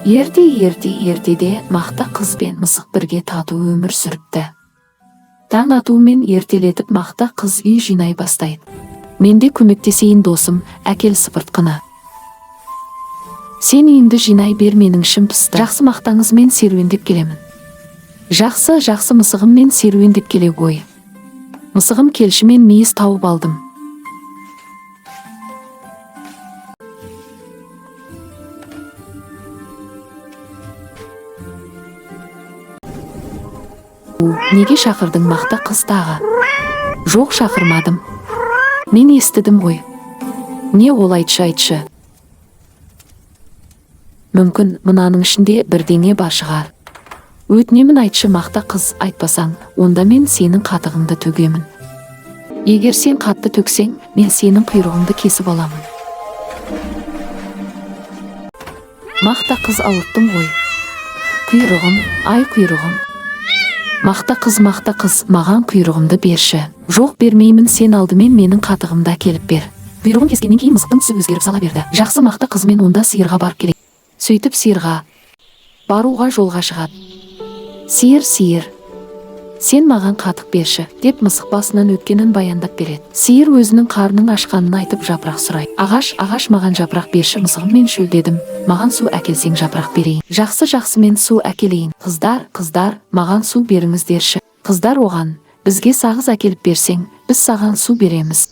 Ертеде мақта қыз бен мысық бірге тату өмір сүріпті. Таң атуымен ертелетіп мақта қыз үй жинай бастайды. Менде көмектесейін досым, әкел сыпыртқыны. Сен үйіңді жинай бер, менің ішім пысты. Жақсы, мақтаңызмен серуендеп келемін. Жақсы мысығыммен серуендеп келе ғой. Мысығым келшімен мейіз тауып алдым. Неге шақырдың мақта қыз тағы? Жоқ, шақырмадым. Мен естідім ғой. Не ол, айтшы. Мүмкін мынаның ішінде бірдеңе бар шығар. Өтінемін, айтшы мақта қыз, айтпасаң, онда мен сенің қатығыңды төгемін. Егер сен қатты төксең, мен сенің құйрығыңды кесіп аламын. Мақта қыз, ауыттың ғой. Құйрығым. Мақта қыз, маған құйрығымды берші. Жоқ, бермеймін, сен алдымен менің қатығымды әкеліп бер. Құйрығын кескеннен кейін мысықтың түсі өзгеріп сала берді. Жақсы, мақта қызмен онда сиырға барып келейік. Сөйтіп сиырға баруға жолға шығады. Сиыр, сен маған қатық берші, деп мысық басынан өткенін баяндап береді. Сиыр өзінің қарнын ашқанын айтып жапырақ сұрайды. Ағаш, маған жапырақ берші, мысығым, мен шөлдедім, маған су әкелсең жапырақ берейін. Жақсы, мен су әкелейін. Қыздар, маған су беріңіздерші. Қыздар оған, бізге сағыз әкеліп берсең, біз саған су береміз.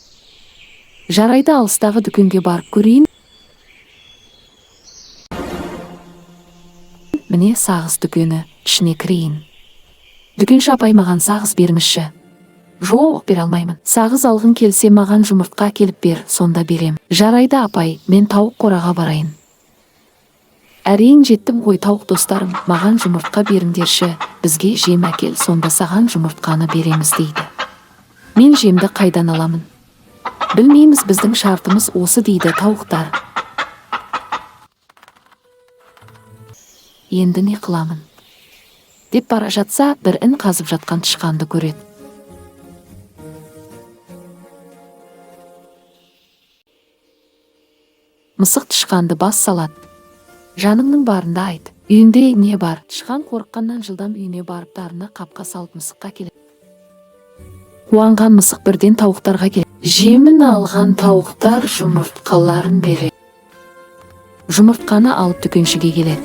Жарайды, алыстағы дүкенге барып көрейін. Міне сағыз дүкені, ішіне кірейін. Дүкенші апай, маған сағыз беріңізші. Жоқ, бере алмаймын. Сағыз алғың келсе маған жұмыртқа әкеліп бер, сонда берем. Жарайды апай, мен тауық қораға барайын. Әрең жеттім ғой тауық достарым, маған жұмыртқа беріңдерші, бізге жем әкел, сонда саған жұмыртқаны береміз дейді. Мен жемді қайдан аламын? Білмейміз, біздің шартымыз осы дейді тауықтар. Енді не қыламын? Деп бара жатса, бір ін қазып жатқан тышқанды көреді. Мысық тышқанды бас салады. Жаныңның барында айт, үйінде не бар? Тышқан қорыққаннан жылдам үйіне барып тарына қапқа салып мысыққа келеді. Қуанған мысық бірден тауықтарға келеді. Жемін алған тауықтар жұмыртқаларын береді. Жұмыртқаны алып дүкеншіге келеді.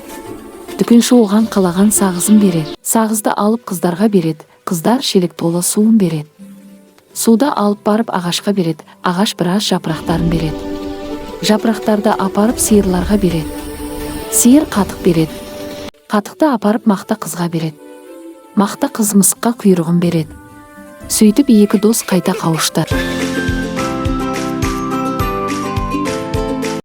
Дүкенші оған қалаған сағызын береді. Сағызды алып қыздарға береді. Қыздар шелек толы суын береді. Суды алып барып ағашқа береді. Ағаш біраз жапырақтарын береді. Жапырақтарды апарып сиырларға береді. Сиыр қатық береді. Қатықты апарып мақта қызға береді. Мақта қыз мысыққа құйрығын береді. Сөйтіп екі дос қайта қауышты.